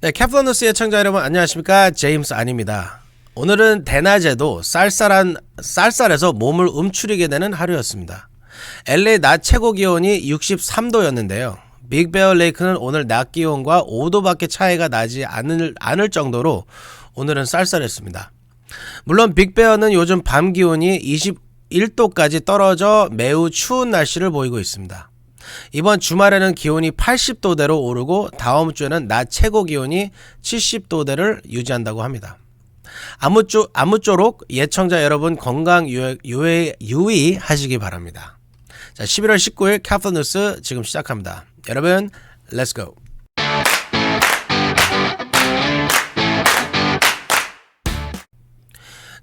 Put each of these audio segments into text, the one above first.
네, 캡플러뉴스 애청자 여러분 안녕하십니까? 제임스 안입니다. 오늘은 대낮에도 쌀쌀해서 몸을 움츠리게 되는 하루였습니다. LA 낮 최고 기온이 63도였는데요. 빅베어 레이크는 오늘 낮 기온과 5도밖에 차이가 나지 않을 정도로 오늘은 쌀쌀했습니다. 물론 빅베어는 요즘 밤 기온이 21도까지 떨어져 매우 추운 날씨를 보이고 있습니다. 이번 주말에는 기온이 80도대로 오르고 다음 주에는 낮 최고 기온이 70도대를 유지한다고 합니다. 아무쪼록 예청자 여러분 건강 유의하시기 바랍니다. 자, 11월 19일 캡플러뉴스 지금 시작합니다. 여러분, 렛츠 고!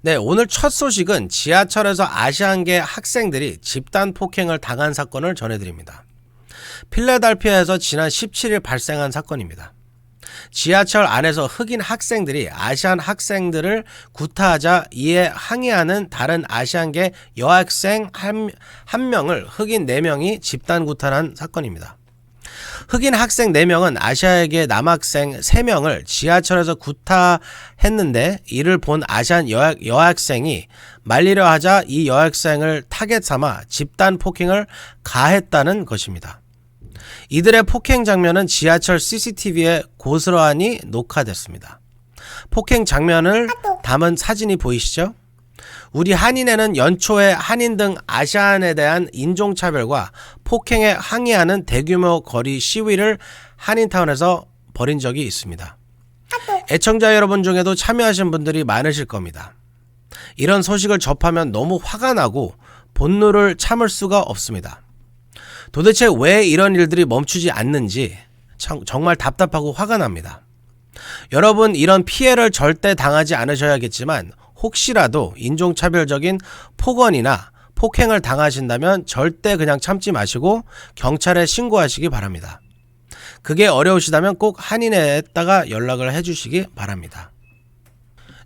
네, 오늘 첫 소식은 지하철에서 아시안계 학생들이 집단 폭행을 당한 사건을 전해드립니다. 필라델피아에서 지난 17일 발생한 사건입니다. 지하철 안에서 흑인 학생들이 아시안 학생들을 구타하자 이에 항의하는 다른 아시안계 여학생 한 명을 흑인 4명이 집단 구타한 사건입니다. 흑인 학생 4명은 아시아계 남학생 3명을 지하철에서 구타했는데 이를 본 아시안 여학생이 말리려 하자 이 여학생을 타겟 삼아 집단 폭행을 가했다는 것입니다. 이들의 폭행 장면은 지하철 CCTV에 고스란히 녹화됐습니다. 폭행 장면을 담은 사진이 보이시죠? 우리 한인회는 연초에 한인 등 아시안에 대한 인종차별과 폭행에 항의하는 대규모 거리 시위를 한인타운에서 벌인 적이 있습니다. 애청자 여러분 중에도 참여하신 분들이 많으실 겁니다. 이런 소식을 접하면 너무 화가 나고 분노를 참을 수가 없습니다. 도대체 왜 이런 일들이 멈추지 않는지 정말 답답하고 화가 납니다. 여러분 이런 피해를 절대 당하지 않으셔야겠지만 혹시라도 인종차별적인 폭언이나 폭행을 당하신다면 절대 그냥 참지 마시고 경찰에 신고하시기 바랍니다. 그게 어려우시다면 꼭 한인회에다가 연락을 해주시기 바랍니다.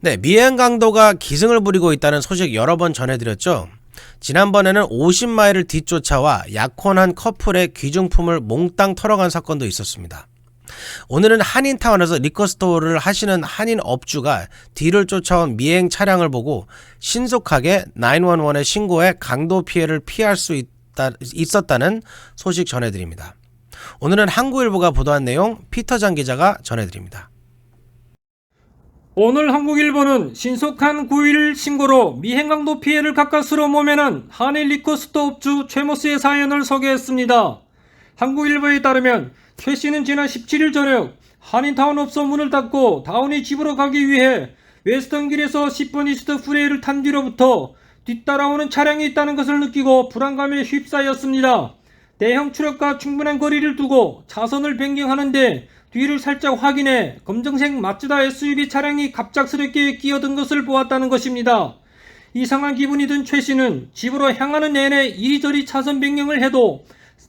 네, 미행 강도가 기승을 부리고 있다는 소식 여러 번 전해드렸죠. 지난번에는 50마일을 뒤쫓아와 약혼한 커플의 귀중품을 몽땅 털어간 사건도 있었습니다. 오늘은 한인타운에서 리커스토어를 하시는 한인 업주가 뒤를 쫓아온 미행 차량을 보고 신속하게 911에 신고해 강도 피해를 피할 수 있었다는 소식 전해드립니다. 오늘은 한국일보가 보도한 내용 피터장 기자가 전해드립니다. 오늘 한국일보는 신속한 9.11 신고로 미행강도 피해를 가까스로 모면한 한일 리커스토어 업주 최모씨의 사연을 소개했습니다. 한국일보에 따르면 최 씨는 지난 17일 저녁 한인타운 업소 문을 닫고 다운이 집으로 가기 위해 웨스턴길에서 10분 이스트 프레이를 탄 뒤로부터 뒤따라오는 차량이 있다는 것을 느끼고 불안감에 휩싸였습니다. 대형 트럭과 충분한 거리를 두고 차선을 변경하는데 뒤를 살짝 확인해 검정색 마츠다 SUV 차량이 갑작스럽게 끼어든 것을 보았다는 것입니다. 이상한 기분이 든 최 씨는 집으로 향하는 내내 이리저리 차선 변경을 해도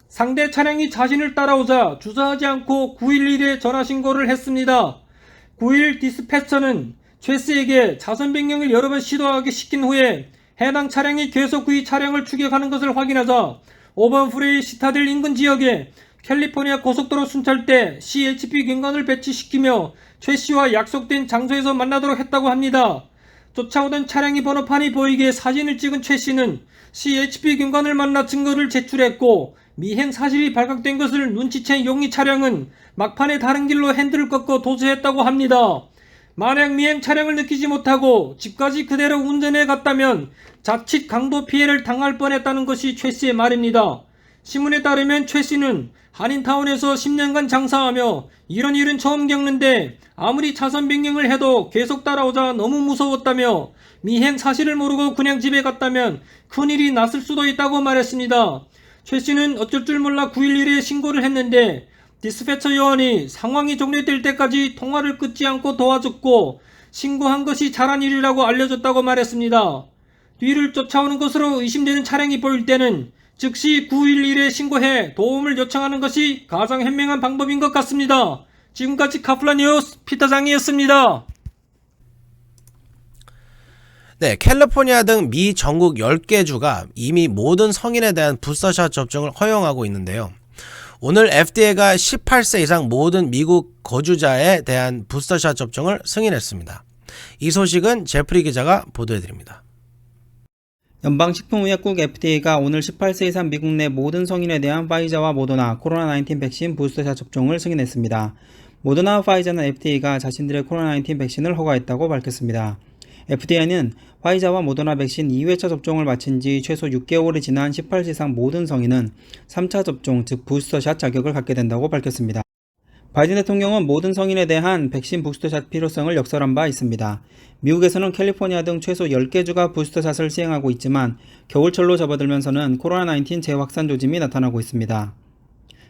상대 차량이 자신을 따라오자 주저하지 않고 911에 전화신고를 했습니다. 911 디스패처는 최 씨에게 차선 변경을 여러 번 시도하게 시킨 후에 해당 차량이 계속 그의 차량을 추격하는 것을 확인하자 오번 프레이 시타델 인근 지역에 캘리포니아 고속도로 순찰대 CHP 경관을 배치시키며 최 씨와 약속된 장소에서 만나도록 했다고 합니다. 쫓아오던 차량이 번호판이 보이게 사진을 찍은 최 씨는 CHP 경관을 만나 증거를 제출했고 미행 사실이 발각된 것을 눈치챈 용의 차량은 막판에 다른 길로 핸들을 꺾어 도주했다고 합니다. 만약 미행 차량을 느끼지 못하고 집까지 그대로 운전해 갔다면 자칫 강도 피해를 당할 뻔했다는 것이 최 씨의 말입니다. 신문에 따르면 최 씨는 한인타운에서 10년간 장사하며 이런 일은 처음 겪는데 아무리 차선 변경을 해도 계속 따라오자 너무 무서웠다며 미행 사실을 모르고 그냥 집에 갔다면 큰일이 났을 수도 있다고 말했습니다. 최 씨는 어쩔 줄 몰라 911에 신고를 했는데 디스패처 요원이 상황이 종료될 때까지 통화를 끊지 않고 도와줬고 신고한 것이 잘한 일이라고 알려줬다고 말했습니다. 뒤를 쫓아오는 것으로 의심되는 차량이 보일 때는 즉시 911에 신고해 도움을 요청하는 것이 가장 현명한 방법인 것 같습니다. 지금까지 카플라뉴스 피터장이었습니다. 네, 캘리포니아 등 미 전국 10개 주가 이미 모든 성인에 대한 부스터샷 접종을 허용하고 있는데요. 오늘 FDA가 18세 이상 모든 미국 거주자에 대한 부스터샷 접종을 승인했습니다. 이 소식은 제프리 기자가 보도해드립니다. 연방식품의약국 FDA가 오늘 18세 이상 미국 내 모든 성인에 대한 파이자와 모더나 코로나19 백신 부스터샷 접종을 승인했습니다. 모더나와 파이자는 FDA가 자신들의 코로나19 백신을 허가했다고 밝혔습니다. FDA는 화이자와 모더나 백신 2회차 접종을 마친 지 최소 6개월이 지난 18세 이상 모든 성인은 3차 접종, 즉 부스터샷 자격을 갖게 된다고 밝혔습니다. 바이든 대통령은 모든 성인에 대한 백신 부스터샷 필요성을 역설한 바 있습니다. 미국에서는 캘리포니아 등 최소 10개 주가 부스터샷을 시행하고 있지만 겨울철로 접어들면서는 코로나19 재확산 조짐이 나타나고 있습니다.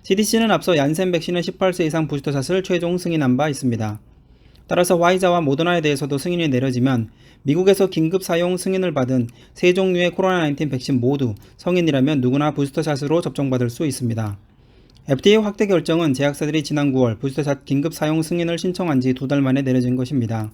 CDC는 앞서 얀센 백신의 18세 이상 부스터샷을 최종 승인한 바 있습니다. 따라서 화이자와 모더나에 대해서도 승인이 내려지면 미국에서 긴급 사용 승인을 받은 세 종류의 코로나19 백신 모두 성인이라면 누구나 부스터샷으로 접종받을 수 있습니다. FDA 확대 결정은 제약사들이 지난 9월 부스터샷 긴급 사용 승인을 신청한 지 2달 만에 내려진 것입니다.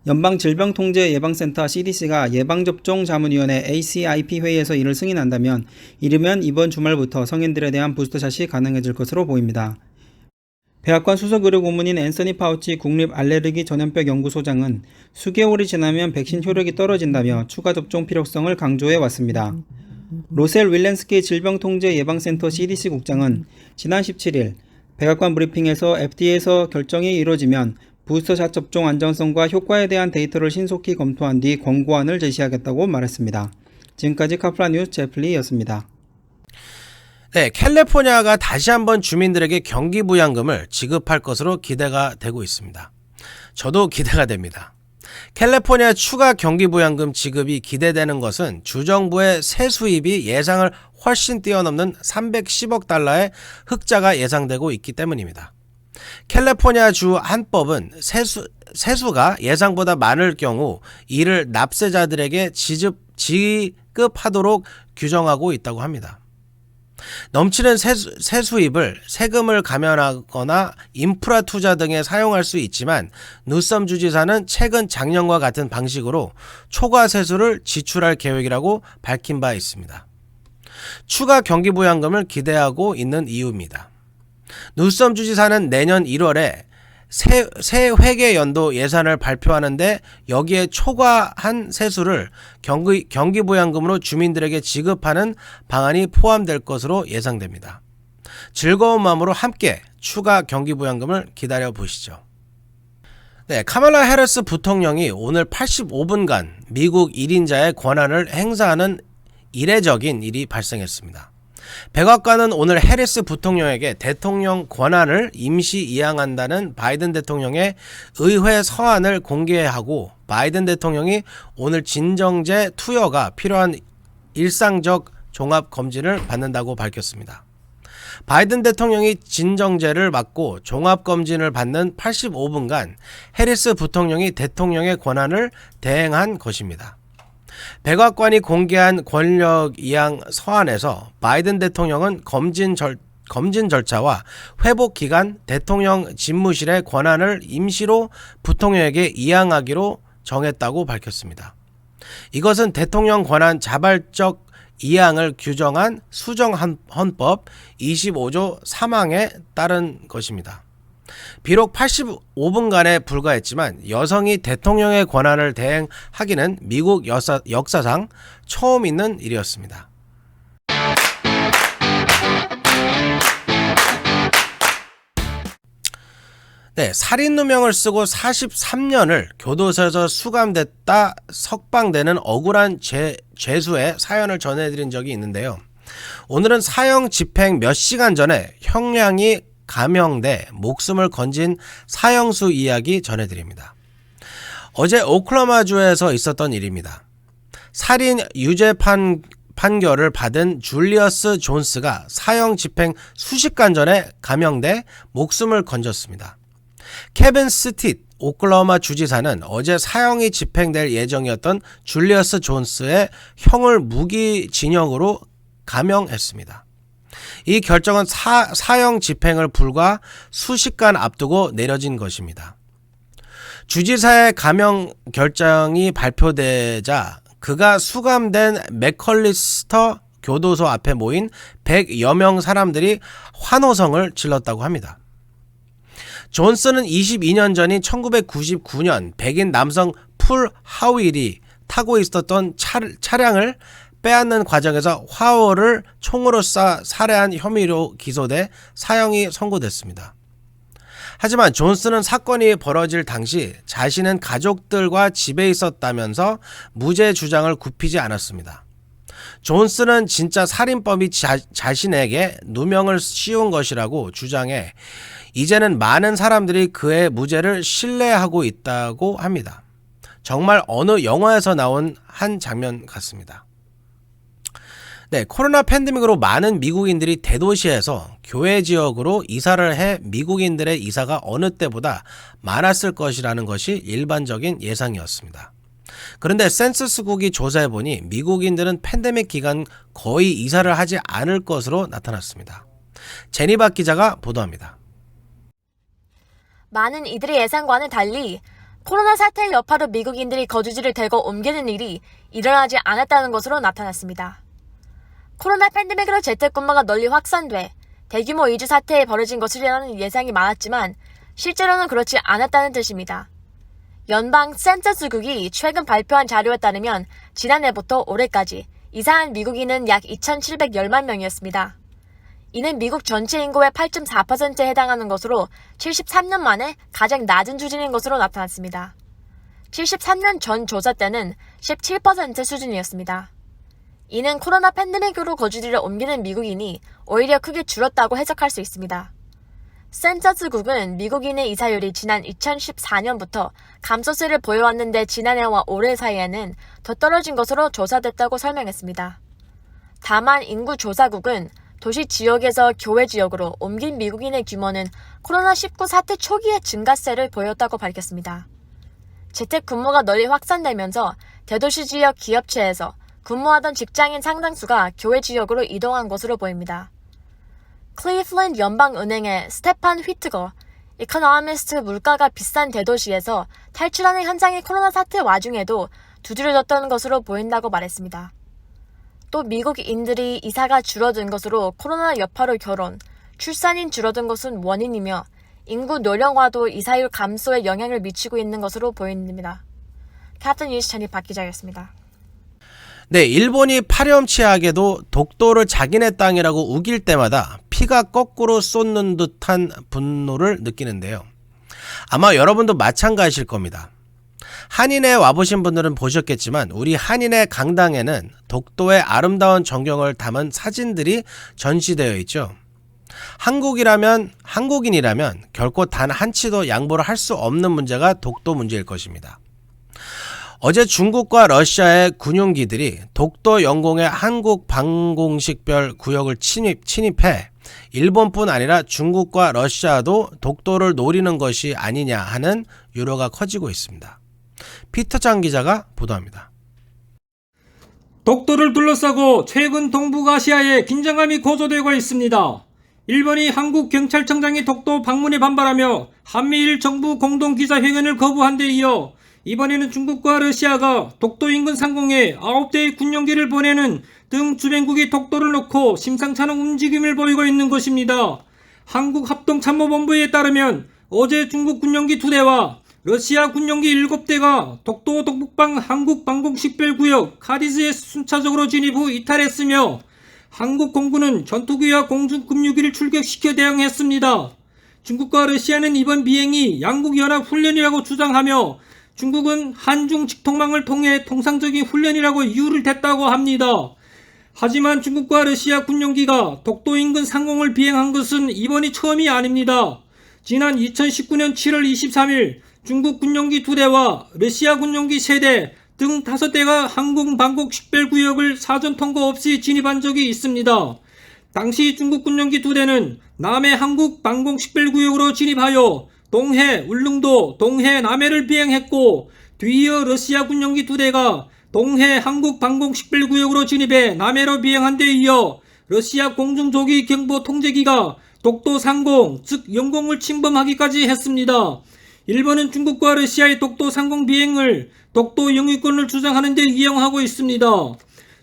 연방질병통제예방센터 CDC가 예방접종자문위원회 ACIP 회의에서 이를 승인한다면 이르면 이번 주말부터 성인들에 대한 부스터샷이 가능해질 것으로 보입니다. 백악관 수석의료고문인 앤서니 파우치 국립알레르기 전염병연구소장은 수개월이 지나면 백신 효력이 떨어진다며 추가 접종 필요성을 강조해 왔습니다. 로셀 윌렌스키 질병통제예방센터 CDC 국장은 지난 17일 백악관 브리핑에서 FDA에서 결정이 이루어지면 부스터샷 접종 안전성과 효과에 대한 데이터를 신속히 검토한 뒤 권고안을 제시하겠다고 말했습니다. 지금까지 카플라 뉴스 제플리였습니다. 네, 캘리포니아가 다시 한번 주민들에게 경기부양금을 지급할 것으로 기대가 되고 있습니다. 저도 기대가 됩니다. 캘리포니아 추가 경기부양금 지급이 기대되는 것은 주정부의 세수입이 예상을 훨씬 뛰어넘는 310억 달러의 흑자가 예상되고 있기 때문입니다. 캘리포니아 주 한법은 세수가 예상보다 많을 경우 이를 납세자들에게 지급하도록 규정하고 있다고 합니다. 넘치는 세수입을 세금을 감면하거나 인프라 투자 등에 사용할 수 있지만 누섬 주지사는 최근 작년과 같은 방식으로 초과 세수를 지출할 계획이라고 밝힌 바 있습니다. 추가 경기부양금을 기대하고 있는 이유입니다. 누섬 주지사는 내년 1월에 새 회계연도 예산을 발표하는데 여기에 초과한 세수를 경기부양금으로 주민들에게 지급하는 방안이 포함될 것으로 예상됩니다. 즐거운 마음으로 함께 추가 경기부양금을 기다려 보시죠. 네, 카말라 해리스 부통령이 오늘 85분간 미국 1인자의 권한을 행사하는 이례적인 일이 발생했습니다. 백악관은 오늘 해리스 부통령에게 대통령 권한을 임시 이양한다는 바이든 대통령의 의회 서한을 공개하고 바이든 대통령이 오늘 진정제 투여가 필요한 일상적 종합 검진을 받는다고 밝혔습니다. 바이든 대통령이 진정제를 맞고 종합 검진을 받는 85분간 해리스 부통령이 대통령의 권한을 대행한 것입니다. 백악관이 공개한 권력 이양 서한에서 바이든 대통령은 검진 절차와 회복 기간, 대통령 집무실의 권한을 임시로 부통령에게 이양하기로 정했다고 밝혔습니다. 이것은 대통령 권한 자발적 이양을 규정한 수정헌법 25조 3항에 따른 것입니다. 비록 85분간에 불과했지만 여성이 대통령의 권한을 대행하기는 미국 역사상 처음 있는 일이었습니다. 네, 살인 누명을 쓰고 43년을 교도소에서 수감됐다 석방되는 억울한 죄수의 사연을 전해드린 적이 있는데요. 오늘은 사형 집행 몇 시간 전에 형량이 감형돼 목숨을 건진 사형수 이야기 전해드립니다. 어제 오클라호마주에서 있었던 일입니다. 살인 유죄 판결을 받은 줄리어스 존스가 사형 집행 수시간 전에 감형돼 목숨을 건졌습니다. 케빈 스티트 오클라호마 주지사는 어제 사형이 집행될 예정이었던 줄리어스 존스의 형을 무기징역으로 감형했습니다. 이 결정은 사형 집행을 불과 수시간 앞두고 내려진 것입니다. 주지사의 감형 결정이 발표되자 그가 수감된 맥컬리스터 교도소 앞에 모인 100여 명 사람들이 환호성을 질렀다고 합니다. 존슨은 22년 전인 1999년 백인 남성 풀 하윌이 타고 있었던 차량을 빼앗는 과정에서 화월을 총으로 쏴 살해한 혐의로 기소돼 사형이 선고됐습니다. 하지만 존슨은 사건이 벌어질 당시 자신은 가족들과 집에 있었다면서 무죄 주장을 굽히지 않았습니다. 존슨은 진짜 살인범이 자신에게 누명을 씌운 것이라고 주장해 이제는 많은 사람들이 그의 무죄를 신뢰하고 있다고 합니다. 정말 어느 영화에서 나온 한 장면 같습니다. 네, 코로나 팬데믹으로 많은 미국인들이 대도시에서 교외 지역으로 이사를 해 미국인들의 이사가 어느 때보다 많았을 것이라는 것이 일반적인 예상이었습니다. 그런데 센서스국이 조사해보니 미국인들은 팬데믹 기간 거의 이사를 하지 않을 것으로 나타났습니다. 제니바 기자가 보도합니다. 많은 이들의 예상과는 달리 코로나 사태의 여파로 미국인들이 거주지를 대거 옮기는 일이 일어나지 않았다는 것으로 나타났습니다. 코로나 팬데믹으로 재택근무가 널리 확산돼 대규모 이주 사태에 벌어진 것이라는 예상이 많았지만 실제로는 그렇지 않았다는 뜻입니다. 연방 센서스국이 최근 발표한 자료에 따르면 지난해부터 올해까지 이사한 미국인은 약 2,710만 명이었습니다. 이는 미국 전체 인구의 8.4%에 해당하는 것으로 73년 만에 가장 낮은 수준인 것으로 나타났습니다. 73년 전 조사 때는 17% 수준이었습니다. 이는 코로나 팬데믹으로 거주지를 옮기는 미국인이 오히려 크게 줄었다고 해석할 수 있습니다. 센서스국은 미국인의 이사율이 지난 2014년부터 감소세를 보여왔는데 지난해와 올해 사이에는 더 떨어진 것으로 조사됐다고 설명했습니다. 다만 인구조사국은 도시 지역에서 교외 지역으로 옮긴 미국인의 규모는 코로나19 사태 초기에 증가세를 보였다고 밝혔습니다. 재택근무가 널리 확산되면서 대도시 지역 기업체에서 근무하던 직장인 상당수가 교외 지역으로 이동한 것으로 보입니다. 클리플랜드 연방은행의 스테판 휘트거 이코노미스트 물가가 비싼 대도시에서 탈출하는 현장이 코로나 사태 와중에도 두드러졌던 것으로 보인다고 말했습니다. 또 미국인들이 이사가 줄어든 것으로 코로나 여파로 결혼, 출산이 줄어든 것은 원인이며 인구 노령화도 이사율 감소에 영향을 미치고 있는 것으로 보입니다. 캡틴 뉴스 채널 박 기자였습니다. 네, 일본이 파렴치하게도 독도를 자기네 땅이라고 우길 때마다 피가 거꾸로 쏟는 듯한 분노를 느끼는데요. 아마 여러분도 마찬가지일 겁니다. 한인에 와보신 분들은 보셨겠지만 우리 한인의 강당에는 독도의 아름다운 전경을 담은 사진들이 전시되어 있죠. 한국인이라면 결코 단 한치도 양보를 할 수 없는 문제가 독도 문제일 것입니다. 어제 중국과 러시아의 군용기들이 독도 영공의 한국 방공식별 구역을 침입해 일본뿐 아니라 중국과 러시아도 독도를 노리는 것이 아니냐 하는 우려가 커지고 있습니다. 피터장 기자가 보도합니다. 독도를 둘러싸고 최근 동북아시아에 긴장감이 고조되고 있습니다. 일본이 한국 경찰청장이 독도 방문에 반발하며 한미일 정부 공동 기자회견을 거부한 데 이어 이번에는 중국과 러시아가 독도 인근 상공에 9대의 군용기를 보내는 등 주변국이 독도를 놓고 심상치 않은 움직임을 보이고 있는 것입니다. 한국합동참모본부에 따르면 어제 중국 군용기 2대와 러시아 군용기 7대가 독도 동북방 한국 방공식별구역 카디즈에 순차적으로 진입 후 이탈했으며 한국 공군은 전투기와 공중급유기를 출격시켜 대응했습니다. 중국과 러시아는 이번 비행이 양국연합훈련이라고 주장하며 중국은 한중 직통망을 통해 통상적인 훈련이라고 이유를 댔다고 합니다. 하지만 중국과 러시아 군용기가 독도 인근 상공을 비행한 것은 이번이 처음이 아닙니다. 지난 2019년 7월 23일 중국 군용기 2대와 러시아 군용기 3대 등 5대가 한국 방공식별구역을 사전 통과 없이 진입한 적이 있습니다. 당시 중국 군용기 2대는 남해 한국 방공식별구역으로 진입하여 동해, 울릉도, 동해, 남해를 비행했고 뒤이어 러시아 군용기 2대가 동해 한국 방공식별구역으로 진입해 남해로 비행한 데 이어 러시아 공중조기 경보 통제기가 독도 상공, 즉 영공을 침범하기까지 했습니다. 일본은 중국과 러시아의 독도 상공 비행을 독도 영유권을 주장하는 데 이용하고 있습니다.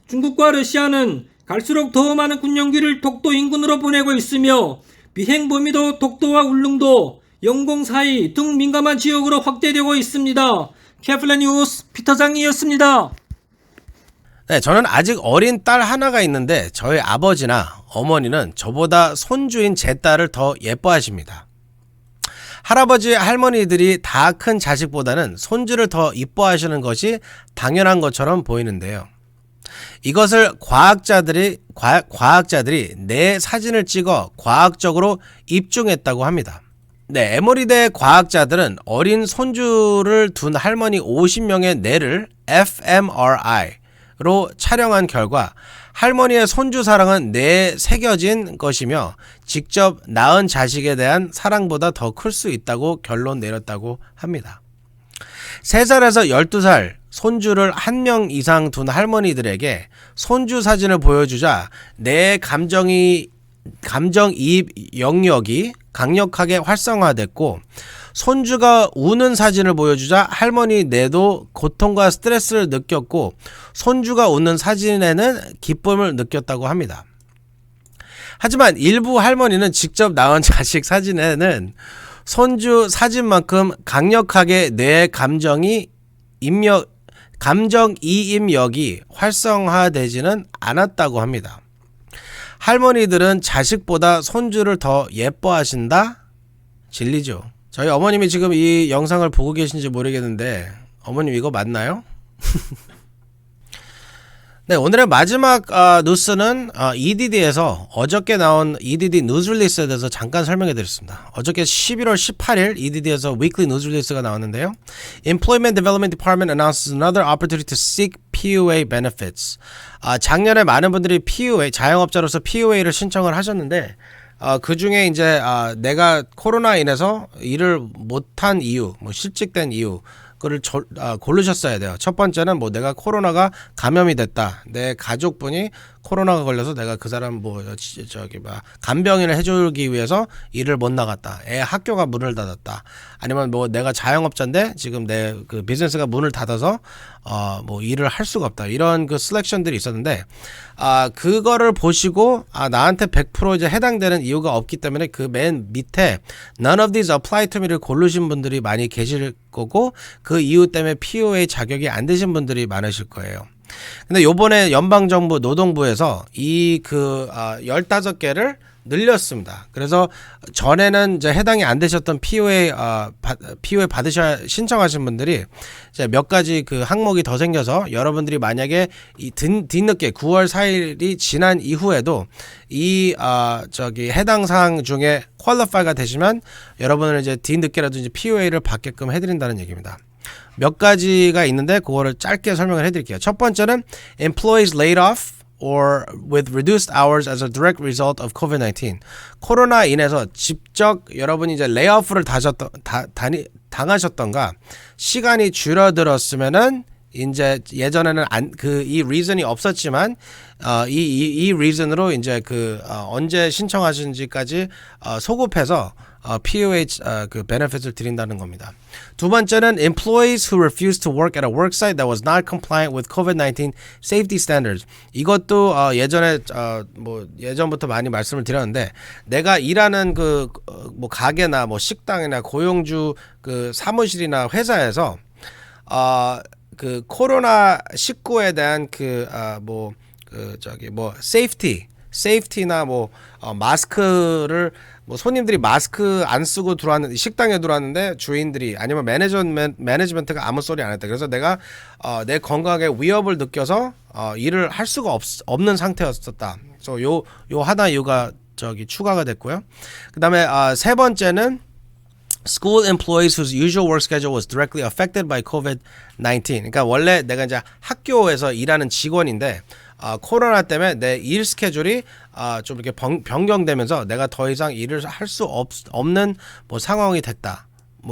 중국과 러시아는 갈수록 더 많은 군용기를 독도 인근으로 보내고 있으며 비행 범위도 독도와 울릉도, 영공 사이 등 민감한 지역으로 확대되고 있습니다. 케플라 뉴스 피터장이었습니다. 네, 저는 아직 어린 딸 하나가 있는데 저희 아버지나 어머니는 저보다 손주인 제 딸을 더 예뻐하십니다. 할아버지, 할머니들이 다 큰 자식보다는 손주를 더 이뻐하시는 것이 당연한 것처럼 보이는데요. 이것을 과학자들이 내 사진을 찍어 과학적으로 입증했다고 합니다. 네, 에모리대 과학자들은 어린 손주를 둔 할머니 50명의 뇌를 fMRI로 촬영한 결과 할머니의 손주 사랑은 뇌에 새겨진 것이며 직접 낳은 자식에 대한 사랑보다 더 클 수 있다고 결론 내렸다고 합니다. 3살에서 12살 손주를 1명 이상 둔 할머니들에게 손주 사진을 보여주자 내 감정이입 영역이 강력하게 활성화됐고 손주가 우는 사진을 보여주자 할머니 뇌도 고통과 스트레스를 느꼈고 손주가 웃는 사진에는 기쁨을 느꼈다고 합니다. 하지만 일부 할머니는 직접 낳은 자식 사진에는 손주 사진만큼 강력하게 뇌 감정이입력이 활성화되지는 않았다고 합니다. 할머니들은 자식보다 손주를 더 예뻐하신다? 진리죠. 저희 어머님이 지금 이 영상을 보고 계신지 모르겠는데 어머님 이거 맞나요? 네, 오늘의 마지막 뉴스는 EDD에서 어저께 나온 EDD 뉴스 릴리스에 대해서 잠깐 설명해 드렸습니다. 어저께 11월 18일 EDD에서 weekly news release가 나왔는데요. Employment Development Department announces another opportunity to seek PUA benefits. 작년에 많은 분들이 PUA, 자영업자로서 PUA를 신청을 하셨는데 그 중에 이제 내가 코로나 인해서 일을 못한 이유, 뭐 실직된 이유 그를 고르셨어야 돼요. 첫 번째는 뭐 내가 코로나가 감염이 됐다. 내 가족분이 코로나가 걸려서 내가 그 사람 간병인을 해주기 위해서 일을 못 나갔다. 애 학교가 문을 닫았다. 아니면 뭐 내가 자영업자인데 지금 내 그 비즈니스가 문을 닫아서 뭐 일을 할 수가 없다. 이런 그 셀렉션들이 있었는데 그거를 보시고 나한테 100% 이제 해당되는 이유가 없기 때문에 그 맨 밑에 None of these apply to me를 고르신 분들이 많이 계실 거고 그 이유 때문에 POA 자격이 안 되신 분들이 많으실 거예요. 근데 요번에 연방정부 노동부에서 이 15개를 늘렸습니다. 그래서 전에는 이제 해당이 안 되셨던 POA 신청하신 분들이 이제 몇 가지 그 항목이 더 생겨서 여러분들이 만약에 이 뒤늦게 9월 4일이 지난 이후에도 이 해당 사항 중에 퀄리파이가 되시면 여러분은 이제 뒤늦게라도 이제 POA를 받게끔 해드린다는 얘기입니다. 몇 가지가 있는데 그거를 짧게 설명을 해드릴게요. 첫 번째는 employees laid off or with reduced hours as a direct result of COVID-19. 코로나 인해서 직접 여러분이 이제 레이오프를 당하셨던가 시간이 줄어들었으면은 이제 예전에는 이 리즌이 없었지만 이 리즌으로 이제 언제 신청하신지까지 소급해서 POA 그 benefit을 드린다는 겁니다. 두 번째는 employees who refused to work at a worksite that was not compliant with COVID-19 safety standards. 이것도 예전부터 많이 말씀을 드렸는데 내가 일하는 뭐 가게나 뭐 식당이나 고용주 그 사무실이나 회사에서 그 코로나 19에 대한 세이프티나 마스크를 손님들이 마스크 안 쓰고 들어왔는데 식당에 들어왔는데 주인들이 아니면 매니지먼트가 아무 소리 안 했다. 그래서 내가 내 건강에 위협을 느껴서 일을 할 수가 없는 상태였었다. 그래서 요 하나 이유가 추가가 됐고요. 그다음에 세 번째는 school employees whose usual work schedule was directly affected by COVID-19. 그러니까 원래 내가 이제 학교에서 일하는 직원인데 코로나 때문에 내 일 스케줄이 좀 이렇게 변경되면서 내가 더 이상 일을 할 수 없는 상황이 됐다.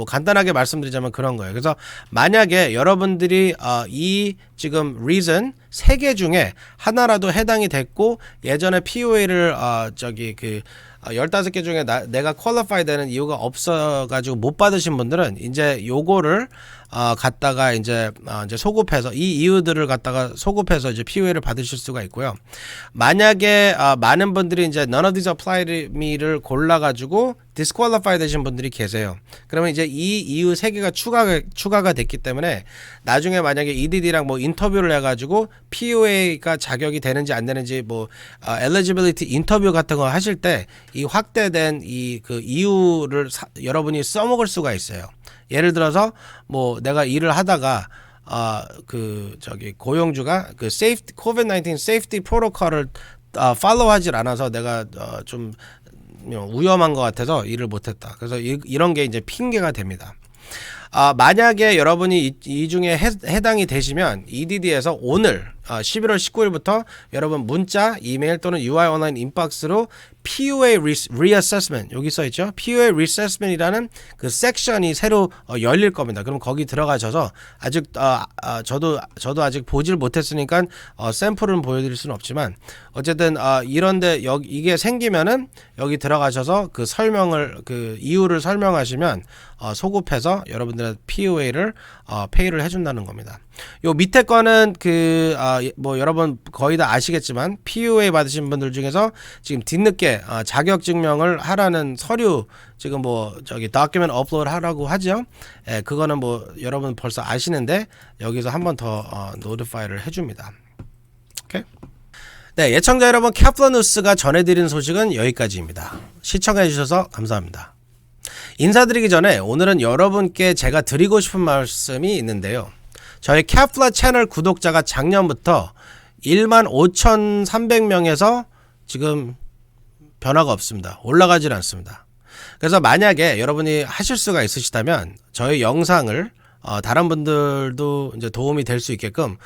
간단하게 말씀드리자면 그런 거예요. 그래서 만약에 여러분들이 이 지금 reason 3개 중에 하나라도 해당이 됐고 예전에 POA를 15개 중에 내가 퀄리파이 되는 이유가 없어가지고 못 받으신 분들은 이제 요거를 갖다가 이제 소급해서 이 이유들을 갖다가 소급해서 이제 POA를 받으실 수가 있고요. 만약에 많은 분들이 이제 none of these apply to me를 골라가지고 disqualify 되신 분들이 계세요. 그러면 이제 이 이유 3개가 추가가 됐기 때문에 나중에 만약에 EDD랑 뭐 인터뷰를 해가지고 POA가 자격이 되는지 안 되는지 뭐 eligibility 인터뷰 같은 거 하실 때 이 확대된 이 그 이유를 여러분이 써먹을 수가 있어요. 예를 들어서 뭐 내가 일을 하다가 고용주가 그 COVID-19 safety protocol을 follow하지 않아서 내가 좀 위험한 것 같아서 일을 못했다. 그래서 이런 게 이제 핑계가 됩니다. 만약에 여러분이 이 중에 해당이 되시면 EDD에서 오늘 11월 19일부터 여러분 문자, 이메일 또는 UI 온라인 인박스로 POA reassessment 여기 써 있죠. POA reassessment이라는 그 섹션이 새로 열릴 겁니다. 그럼 거기 들어가셔서 아직 저도 아직 보질 못했으니까 샘플은 보여드릴 수는 없지만 어쨌든 이런데 이게 생기면은 여기 들어가셔서 그 설명을 그 이유를 설명하시면 소급해서 여러분들의 POA를 페이를 해준다는 겁니다. 요 밑에 거는 뭐 여러분 거의 다 아시겠지만 POA 받으신 분들 중에서 지금 뒤늦게 자격 증명을 하라는 서류 지금 document upload 하라고 하죠. 예, 그거는 뭐 여러분 벌써 아시는데 여기서 한 번 더 notify를 해줍니다. 오케이. 네, 예청자 여러분, 케플러 뉴스가 전해드린 소식은 여기까지입니다. 시청해주셔서 감사합니다. 인사드리기 전에 오늘은 여러분께 제가 드리고 싶은 말씀이 있는데요. 저희 케플러 채널 구독자가 작년부터 15,300명에서 지금 변화가 없습니다. 올라가질 않습니다. 그래서 만약에 여러분이 하실 수가 있으시다면 저희 영상을 다른 분들도 이제 도움이 될 수 있게끔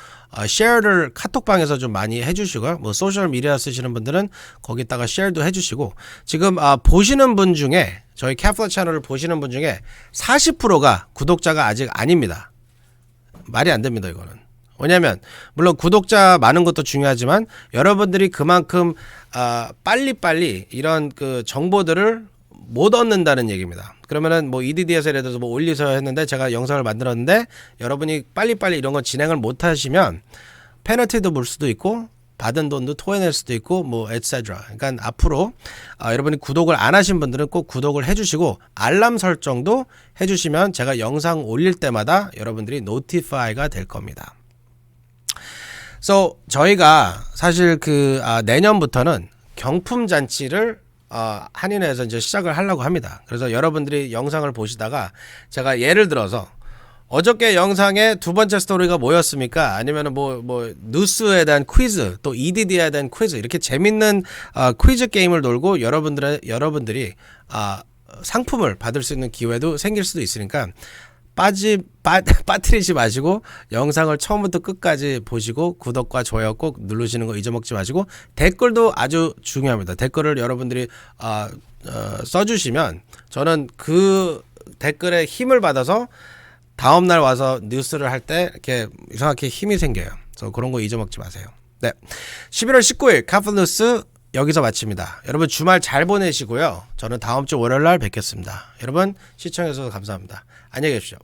쉐어를 카톡방에서 좀 많이 해주시고요. 뭐 소셜 미디어 쓰시는 분들은 거기다가 쉐어도 해주시고 지금 보시는 분 중에 저희 케플러 채널을 보시는 분 중에 40%가 구독자가 아직 아닙니다. 말이 안 됩니다, 이거는. 왜냐면 물론 구독자 많은 것도 중요하지만 여러분들이 그만큼 빨리빨리 이런 그 정보들을 못 얻는다는 얘기입니다. 그러면은 뭐 EDD에서 예를 들어서 뭐 올리서 했는데 제가 영상을 만들었는데 여러분이 빨리빨리 이런 거 진행을 못 하시면 페널티도 물 수도 있고 받은 돈도 토해낼 수도 있고 뭐 etc. 그러니까 앞으로 여러분이 구독을 안 하신 분들은 꼭 구독을 해주시고 알람 설정도 해주시면 제가 영상 올릴 때마다 여러분들이 노티파이가 될 겁니다. So 저희가 사실 내년부터는 경품 잔치를 한인회에서 이제 시작을 하려고 합니다. 그래서 여러분들이 영상을 보시다가 제가 예를 들어서 어저께 영상에 두 번째 스토리가 뭐였습니까? 아니면은 뭐 뉴스에 대한 퀴즈, 또 EDD에 대한 퀴즈 이렇게 재밌는 퀴즈 게임을 놀고 여러분들이 상품을 받을 수 있는 기회도 생길 수도 있으니까 빠뜨리지 마시고 영상을 처음부터 끝까지 보시고 구독과 좋아요 꼭 누르시는 거 잊어먹지 마시고 댓글도 아주 중요합니다. 댓글을 여러분들이 써주시면 저는 그 댓글에 힘을 받아서 다음날 와서 뉴스를 할 때 이렇게 이상하게 힘이 생겨요. 그래서 그런 거 잊어먹지 마세요. 네, 11월 19일 케플러 뉴스 여기서 마칩니다. 여러분 주말 잘 보내시고요. 저는 다음 주 월요일 날 뵙겠습니다. 여러분 시청해주셔서 감사합니다. 안녕히 계십시오.